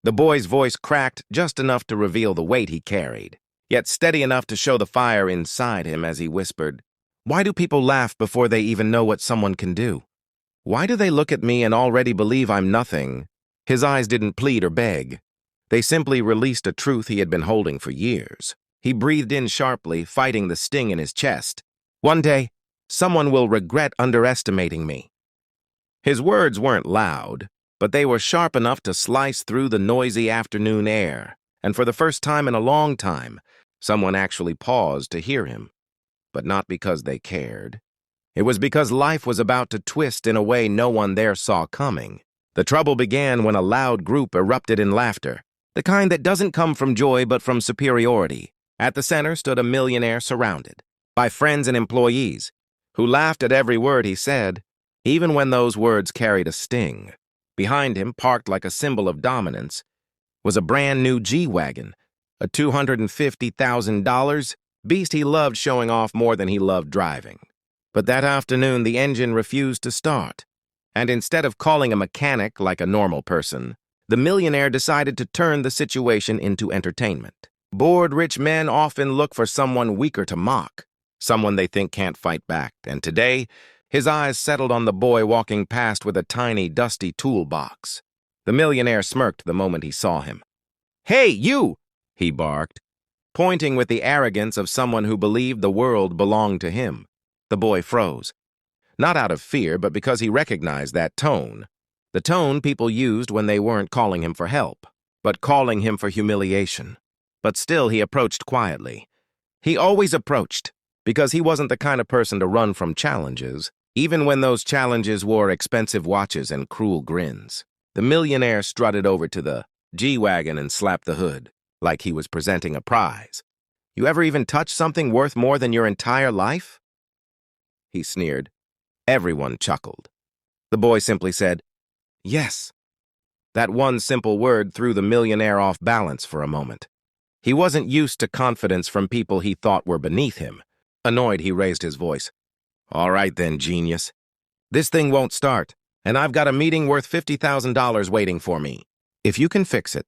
The boy's voice cracked just enough to reveal the weight he carried, yet steady enough to show the fire inside him as he whispered, "Why do people laugh before they even know what someone can do? Why do they look at me and already believe I'm nothing?" His eyes didn't plead or beg. They simply released a truth he had been holding for years. He breathed in sharply, fighting the sting in his chest. "One day, someone will regret underestimating me." His words weren't loud, but they were sharp enough to slice through the noisy afternoon air, and for the first time in a long time, someone actually paused to hear him. But not because they cared. It was because life was about to twist in a way no one there saw coming. The trouble began when a loud group erupted in laughter, the kind that doesn't come from joy but from superiority. At the center stood a millionaire surrounded by friends and employees who laughed at every word he said, even when those words carried a sting. Behind him, parked like a symbol of dominance, was a brand new G-Wagon, a $250,000 beast he loved showing off more than he loved driving. But that afternoon, the engine refused to start, and instead of calling a mechanic like a normal person, the millionaire decided to turn the situation into entertainment. Bored rich men often look for someone weaker to mock, someone they think can't fight back, and today, his eyes settled on the boy walking past with a tiny, dusty toolbox. The millionaire smirked the moment he saw him. "Hey, you!" he barked, pointing with the arrogance of someone who believed the world belonged to him. The boy froze, not out of fear, but because he recognized that tone. The tone people used when they weren't calling him for help, but calling him for humiliation. But still, he approached quietly. He always approached, because he wasn't the kind of person to run from challenges, even when those challenges wore expensive watches and cruel grins. The millionaire strutted over to the G-Wagon and slapped the hood, like he was presenting a prize. "You ever even touch something worth more than your entire life?" He sneered. Everyone chuckled. The boy simply said, "Yes." That one simple word threw the millionaire off balance for a moment. He wasn't used to confidence from people he thought were beneath him. Annoyed, he raised his voice. "All right then, genius. This thing won't start, and I've got a meeting worth $50,000 waiting for me. If you can fix it,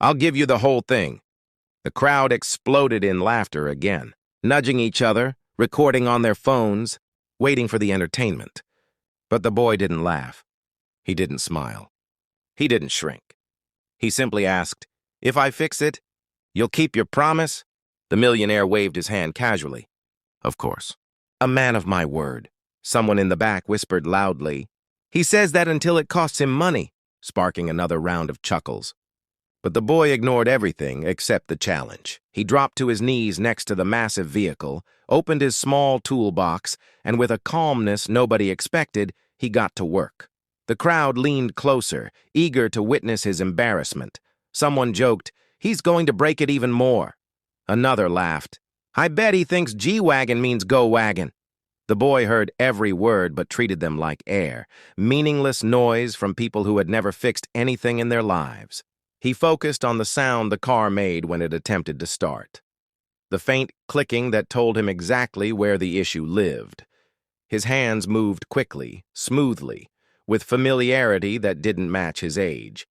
I'll give you the whole thing." The crowd exploded in laughter again, nudging each other, recording on their phones, waiting for the entertainment. But the boy didn't laugh. He didn't smile. He didn't shrink. He simply asked, "If I fix it, you'll keep your promise?" The millionaire waved his hand casually. "Of course." "A man of my word," someone in the back whispered loudly. "He says that until it costs him money," sparking another round of chuckles. But the boy ignored everything except the challenge. He dropped to his knees next to the massive vehicle, opened his small toolbox, and with a calmness nobody expected, he got to work. The crowd leaned closer, eager to witness his embarrassment. Someone joked, "He's going to break it even more." Another laughed, "I bet he thinks G-Wagon means go wagon." The boy heard every word but treated them like air, meaningless noise from people who had never fixed anything in their lives. He focused on the sound the car made when it attempted to start, the faint clicking that told him exactly where the issue lived. His hands moved quickly, smoothly, with familiarity that didn't match his age.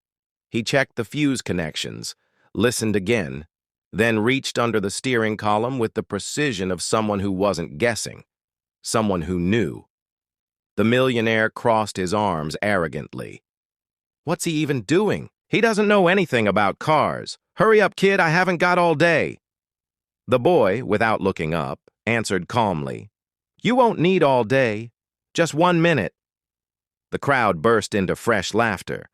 He checked the fuse connections, listened again, then reached under the steering column with the precision of someone who wasn't guessing, someone who knew. The millionaire crossed his arms arrogantly. "What's he even doing? He doesn't know anything about cars. Hurry up, kid, I haven't got all day." The boy, without looking up, answered calmly, "You won't need all day. Just 1 minute." The crowd burst into fresh laughter.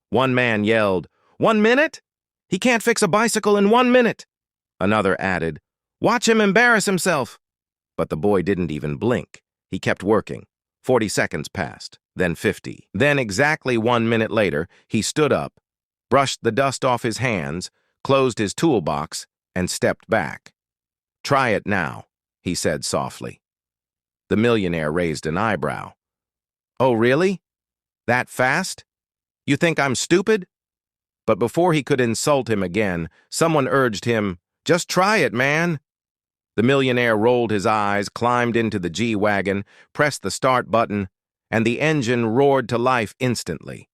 One man yelled, "1 minute? He can't fix a bicycle in 1 minute." Another added, "Watch him embarrass himself." But the boy didn't even blink. He kept working. 40 seconds passed, then 50. Then exactly 1 minute later, he stood up, brushed the dust off his hands, closed his toolbox, and stepped back. "Try it now," he said softly. The millionaire raised an eyebrow. "Oh, really? That fast? You think I'm stupid?" But before he could insult him again, someone urged him, "Just try it, man." The millionaire rolled his eyes, climbed into the G-Wagon, pressed the start button, and the engine roared to life instantly.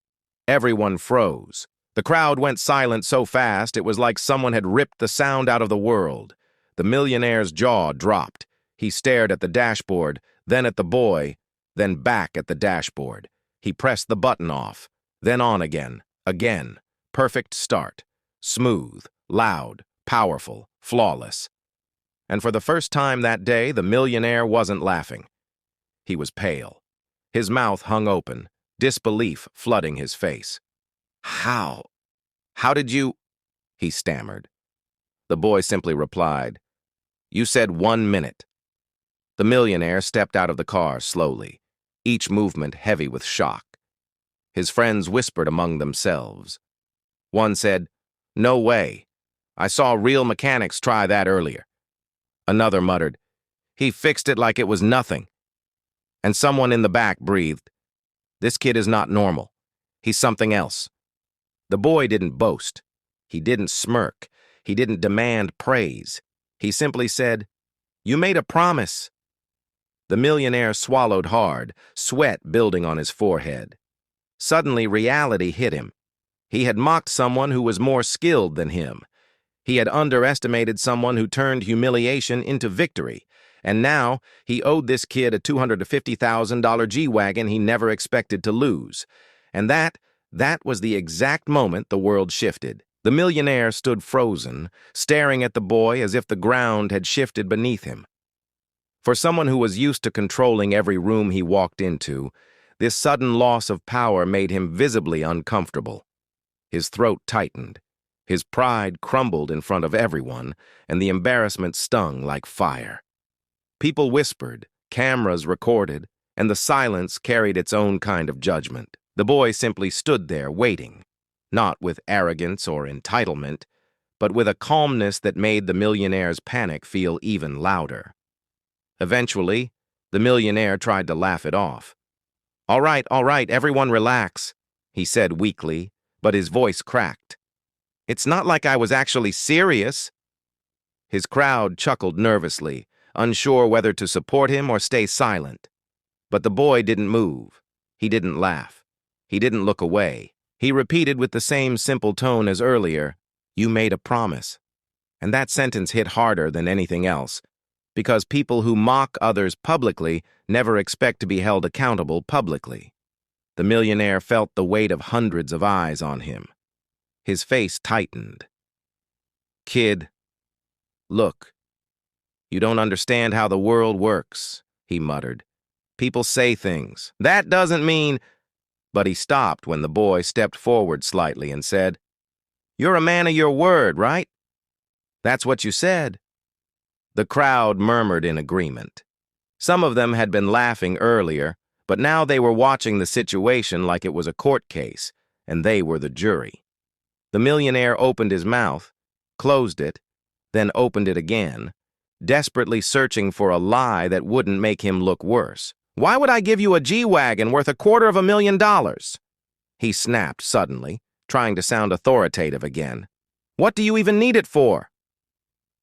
Everyone froze. The crowd went silent so fast it was like someone had ripped the sound out of the world. The millionaire's jaw dropped. He stared at the dashboard, then at the boy, then back at the dashboard. He pressed the button off, then on again, again. Perfect start. Smooth, loud, powerful, flawless. And for the first time that day, the millionaire wasn't laughing. He was pale. His mouth hung open, disbelief flooding his face. How? How did you? He stammered. The boy simply replied, "You said 1 minute." The millionaire stepped out of the car slowly, each movement heavy with shock. His friends whispered among themselves. One said, "No way. I saw real mechanics try that earlier." Another muttered, "He fixed it like it was nothing." And someone in the back breathed, "This kid is not normal. He's something else." The boy didn't boast. He didn't smirk. He didn't demand praise. He simply said, "You made a promise." The millionaire swallowed hard, sweat building on his forehead. Suddenly, reality hit him. He had mocked someone who was more skilled than him. He had underestimated someone who turned humiliation into victory. And now, he owed this kid a $250,000 G-Wagon he never expected to lose. And that was the exact moment the world shifted. The millionaire stood frozen, staring at the boy as if the ground had shifted beneath him. For someone who was used to controlling every room he walked into, this sudden loss of power made him visibly uncomfortable. His throat tightened. His pride crumbled in front of everyone, and the embarrassment stung like fire. People whispered, cameras recorded, and the silence carried its own kind of judgment. The boy simply stood there waiting, not with arrogance or entitlement, but with a calmness that made the millionaire's panic feel even louder. Eventually, the millionaire tried to laugh it off. All right, everyone relax," he said weakly, but his voice cracked. "It's not like I was actually serious." His crowd chuckled nervously, unsure whether to support him or stay silent. But the boy didn't move. He didn't laugh. He didn't look away. He repeated with the same simple tone as earlier, "You made a promise." And that sentence hit harder than anything else, because people who mock others publicly never expect to be held accountable publicly. The millionaire felt the weight of hundreds of eyes on him. His face tightened. "Kid, look, you don't understand how the world works," he muttered. "People say things. That doesn't mean—" But he stopped when the boy stepped forward slightly and said, "You're a man of your word, right? That's what you said." The crowd murmured in agreement. Some of them had been laughing earlier, but now they were watching the situation like it was a court case, and they were the jury. The millionaire opened his mouth, closed it, then opened it again, desperately searching for a lie that wouldn't make him look worse. "Why would I give you a G-Wagon worth $250,000? He snapped suddenly, trying to sound authoritative again. "What do you even need it for?"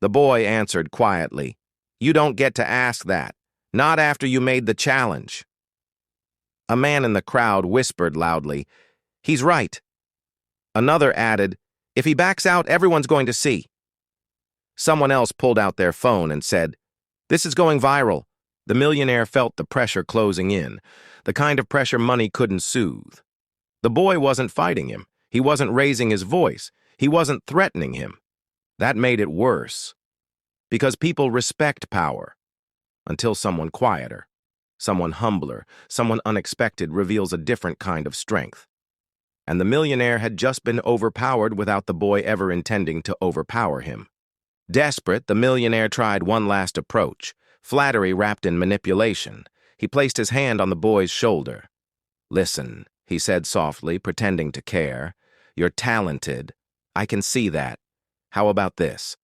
The boy answered quietly, "You don't get to ask that. Not after you made the challenge." A man in the crowd whispered loudly, "He's right." Another added, "If he backs out, everyone's going to see." Someone else pulled out their phone and said, "This is going viral." The millionaire felt the pressure closing in, the kind of pressure money couldn't soothe. The boy wasn't fighting him. He wasn't raising his voice. He wasn't threatening him. That made it worse. Because people respect power. Until someone quieter, someone humbler, someone unexpected reveals a different kind of strength. And the millionaire had just been overpowered without the boy ever intending to overpower him. Desperate, the millionaire tried one last approach, flattery wrapped in manipulation. He placed his hand on the boy's shoulder. "Listen," he said softly, pretending to care. "You're talented. I can see that. How about this?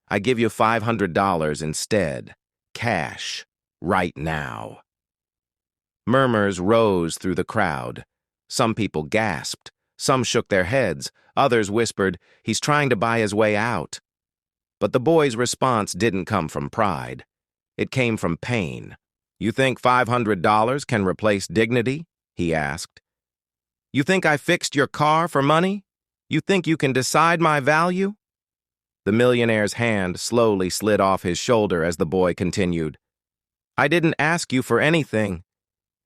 I give you $500 instead. Cash. Right now." Murmurs rose through the crowd. Some people gasped. Some shook their heads. Others whispered, "He's trying to buy his way out." But the boy's response didn't come from pride. It came from pain. "You think $500 can replace dignity?" he asked. "You think I fixed your car for money? You think you can decide my value?" The millionaire's hand slowly slid off his shoulder as the boy continued. "I didn't ask you for anything.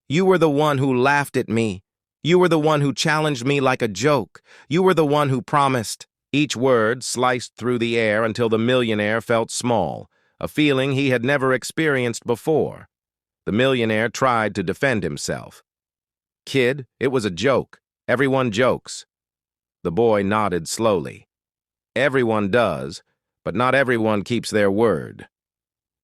You were the one who laughed at me. You were the one who challenged me like a joke. You were the one who promised." Each word sliced through the air until the millionaire felt small, a feeling he had never experienced before. The millionaire tried to defend himself. "Kid, it was a joke. Everyone jokes." The boy nodded slowly. "Everyone does, but not everyone keeps their word."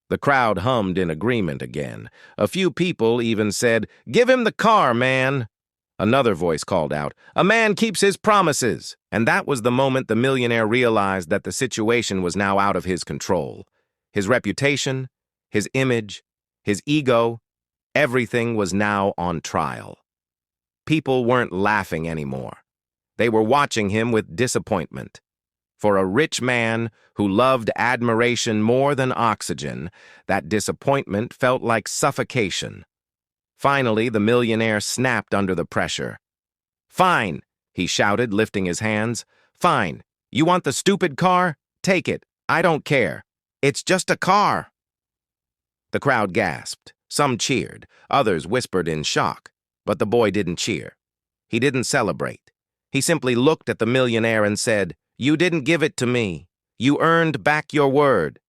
The crowd hummed in agreement again. A few people even said, "Give him the car, man." Another voice called out, "A man keeps his promises." And that was the moment the millionaire realized that the situation was now out of his control. His reputation, his image, his ego, everything was now on trial. People weren't laughing anymore. They were watching him with disappointment. For a rich man who loved admiration more than oxygen, that disappointment felt like suffocation. Finally, the millionaire snapped under the pressure. "Fine," he shouted, lifting his hands. "Fine. You want the stupid car? Take it. I don't care. It's just a car." The crowd gasped. Some cheered. Others whispered in shock. But the boy didn't cheer. He didn't celebrate. He simply looked at the millionaire and said, "You didn't give it to me. You earned back your word."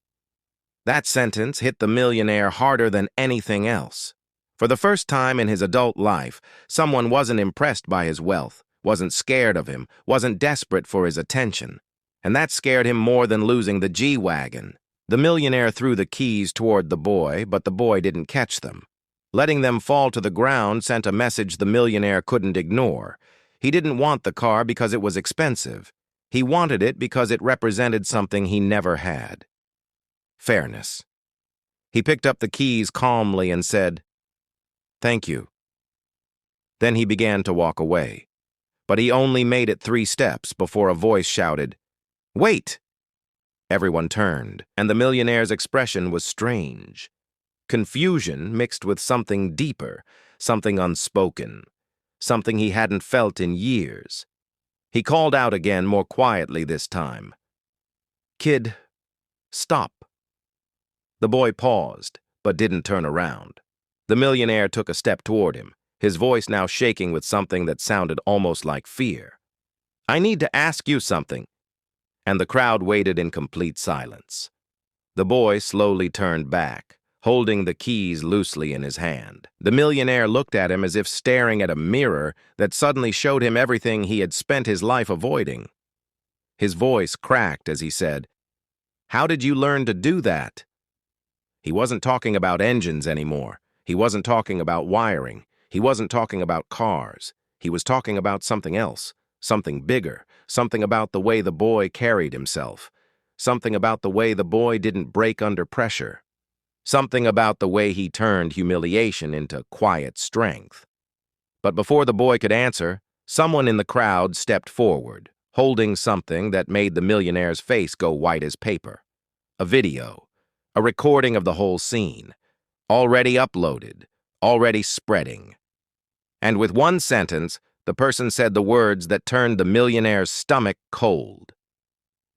That sentence hit the millionaire harder than anything else. For the first time in his adult life, someone wasn't impressed by his wealth, wasn't scared of him, wasn't desperate for his attention. And that scared him more than losing the G-Wagon. The millionaire threw the keys toward the boy, but the boy didn't catch them. Letting them fall to the ground sent a message the millionaire couldn't ignore. He didn't want the car because it was expensive. He wanted it because it represented something he never had. Fairness. He picked up the keys calmly and said, "Thank you." Then he began to walk away. But he only made it 3 steps before a voice shouted, "Wait!" Everyone turned, and the millionaire's expression was strange. Confusion mixed with something deeper, something unspoken, something he hadn't felt in years. He called out again, more quietly this time. "Kid, stop." The boy paused, but didn't turn around. The millionaire took a step toward him, his voice now shaking with something that sounded almost like fear. "I need to ask you something." And the crowd waited in complete silence. The boy slowly turned back, holding the keys loosely in his hand. The millionaire looked at him as if staring at a mirror that suddenly showed him everything he had spent his life avoiding. His voice cracked as he said, "How did you learn to do that?" He wasn't talking about engines anymore. He wasn't talking about wiring. He wasn't talking about cars. He was talking about something else, something bigger, something about the way the boy carried himself, something about the way the boy didn't break under pressure, something about the way he turned humiliation into quiet strength. But before the boy could answer, someone in the crowd stepped forward, holding something that made the millionaire's face go white as paper. A video, a recording of the whole scene, already uploaded, already spreading. And with one sentence, the person said the words that turned the millionaire's stomach cold.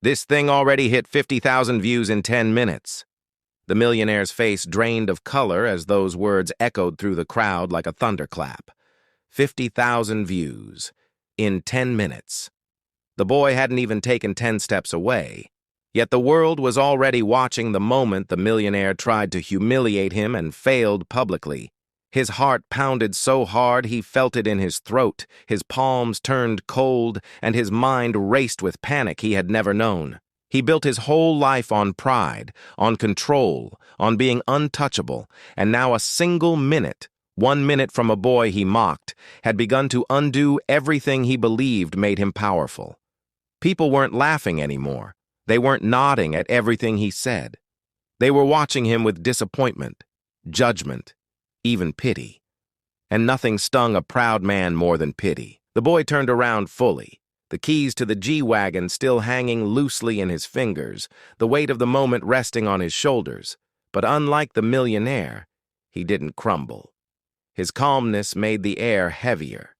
"This thing already hit 50,000 views in 10 minutes. The millionaire's face drained of color as those words echoed through the crowd like a thunderclap. 50,000 views in 10 minutes. The boy hadn't even taken 10 steps away. Yet the world was already watching the moment the millionaire tried to humiliate him and failed publicly. His heart pounded so hard he felt it in his throat, his palms turned cold, and his mind raced with panic he had never known. He built his whole life on pride, on control, on being untouchable, and now a single minute, 1 minute from a boy he mocked, had begun to undo everything he believed made him powerful. People weren't laughing anymore. They weren't nodding at everything he said. They were watching him with disappointment, judgment, even pity. And nothing stung a proud man more than pity. The boy turned around fully, the keys to the G-Wagon still hanging loosely in his fingers, the weight of the moment resting on his shoulders. But unlike the millionaire, he didn't crumble. His calmness made the air heavier.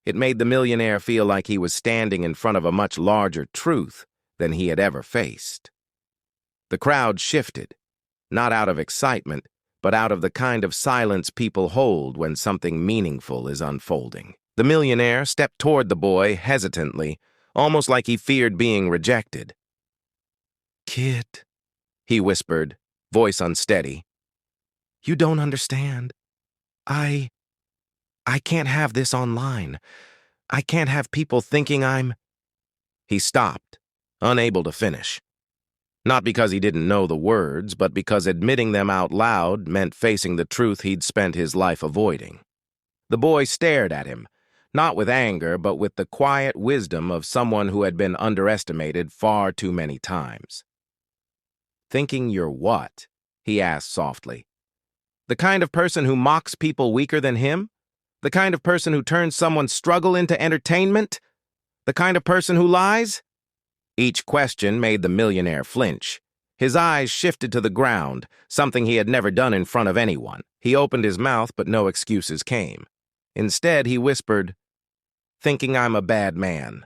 It made the millionaire feel like he was standing in front of a much larger truth than he had ever faced. The crowd shifted, not out of excitement, but out of the kind of silence people hold when something meaningful is unfolding. The millionaire stepped toward the boy hesitantly, almost like he feared being rejected. "Kid," he whispered, voice unsteady. "You don't understand. I can't have this online. I can't have people thinking I'm—" He stopped, unable to finish. Not because he didn't know the words, but because admitting them out loud meant facing the truth he'd spent his life avoiding. The boy stared at him, not with anger, but with the quiet wisdom of someone who had been underestimated far too many times. "Thinking you're what?" he asked softly. "The kind of person who mocks people weaker than him? The kind of person who turns someone's struggle into entertainment? The kind of person who lies?" Each question made the millionaire flinch. His eyes shifted to the ground, something he had never done in front of anyone. He opened his mouth, but no excuses came. Instead, he whispered, "Thinking I'm a bad man."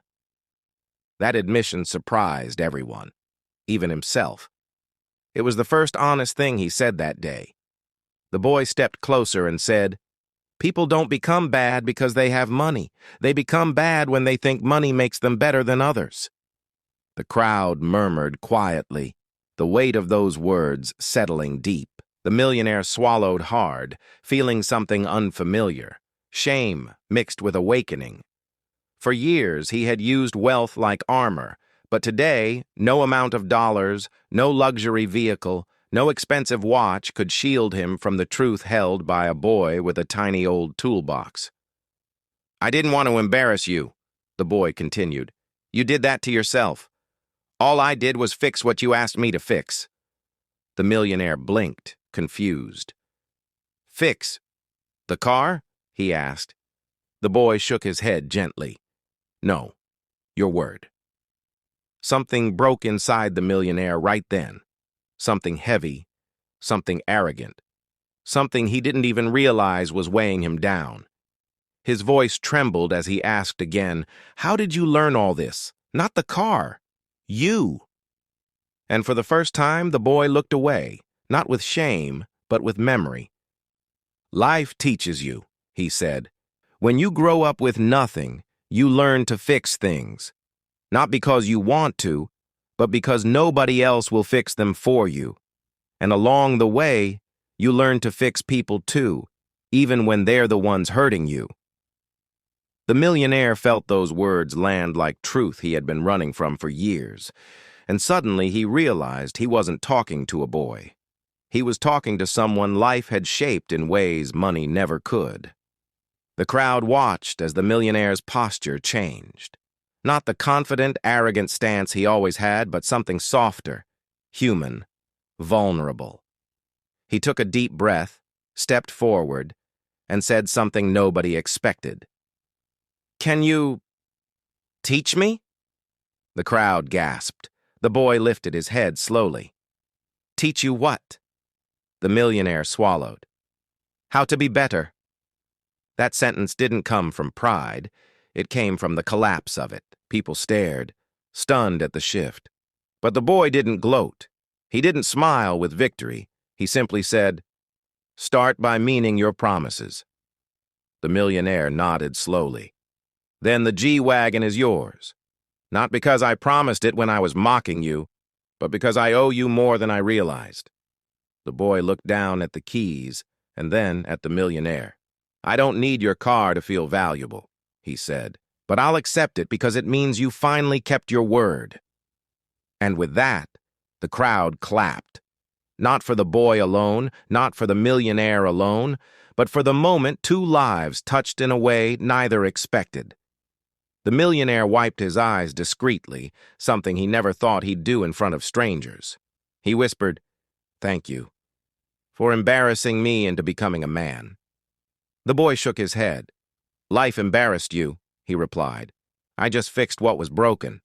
That admission surprised everyone, even himself. It was the first honest thing he said that day. The boy stepped closer and said, "People don't become bad because they have money. They become bad when they think money makes them better than others." The crowd murmured quietly, the weight of those words settling deep. The millionaire swallowed hard, feeling something unfamiliar, shame mixed with awakening. For years, he had used wealth like armor, but today, no amount of dollars, no luxury vehicle, no expensive watch could shield him from the truth held by a boy with a tiny old toolbox. "I didn't want to embarrass you," the boy continued. "You did that to yourself. All I did was fix what you asked me to fix." The millionaire blinked, confused. "Fix? The car?" he asked. The boy shook his head gently. "No, your word." Something broke inside the millionaire right then. Something heavy, something arrogant, something he didn't even realize was weighing him down. His voice trembled as he asked again, "How did you learn all this? Not the car. You." And for the first time, the boy looked away, not with shame, but with memory. "Life teaches you," he said. "When you grow up with nothing, you learn to fix things. Not because you want to, but because nobody else will fix them for you. And along the way, you learn to fix people too, even when they're the ones hurting you." The millionaire felt those words land like truth he had been running from for years, and suddenly he realized he wasn't talking to a boy. He was talking to someone life had shaped in ways money never could. The crowd watched as the millionaire's posture changed. Not the confident, arrogant stance he always had, but something softer, human, vulnerable. He took a deep breath, stepped forward, and said something nobody expected. "Can you teach me?" The crowd gasped. The boy lifted his head slowly. "Teach you what?" The millionaire swallowed. "How to be better." That sentence didn't come from pride. It came from the collapse of it. People stared, stunned at the shift. But the boy didn't gloat. He didn't smile with victory. He simply said, "Start by meaning your promises." The millionaire nodded slowly. "Then the G-Wagon is yours. Not because I promised it when I was mocking you, but because I owe you more than I realized." The boy looked down at the keys and then at the millionaire. "I don't need your car to feel valuable," he said, "but I'll accept it because it means you finally kept your word." And with that, the crowd clapped. Not for the boy alone, not for the millionaire alone, but for the moment two lives touched in a way neither expected. The millionaire wiped his eyes discreetly, something he never thought he'd do in front of strangers. He whispered, "Thank you for embarrassing me into becoming a man." The boy shook his head. "Life embarrassed you," he replied. "I just fixed what was broken."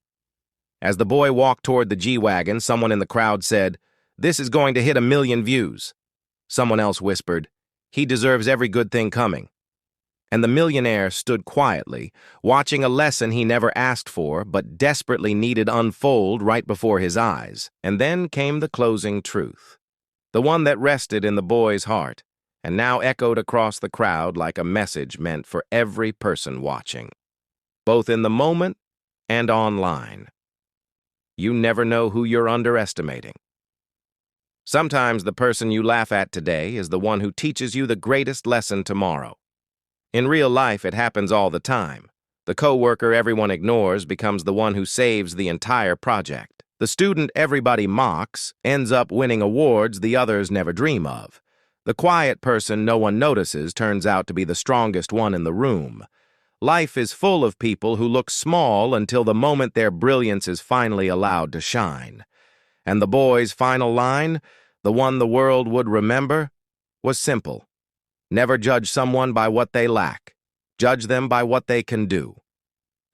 As the boy walked toward the G-Wagon, someone in the crowd said, "This is going to hit 1 million views." Someone else whispered, "He deserves every good thing coming." and the millionaire stood quietly, watching a lesson he never asked for but desperately needed unfold right before his eyes. And then came the closing truth, the one that rested in the boy's heart, and now echoed across the crowd like a message meant for every person watching, both in the moment and online. You never know who you're underestimating. Sometimes the person you laugh at today is the one who teaches you the greatest lesson tomorrow. In real life, it happens all the time. The coworker everyone ignores becomes the one who saves the entire project. The student everybody mocks ends up winning awards the others never dream of. The quiet person no one notices turns out to be the strongest one in the room. Life is full of people who look small until the moment their brilliance is finally allowed to shine. And the boy's final line, the one the world would remember, was simple. Never judge someone by what they lack. Judge them by what they can do.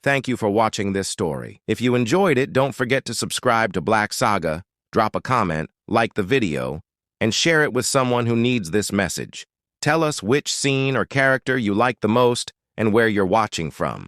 Thank you for watching this story. If you enjoyed it, don't forget to subscribe to Black Saga, drop a comment, like the video, and share it with someone who needs this message. Tell us which scene or character you like the most and where you're watching from.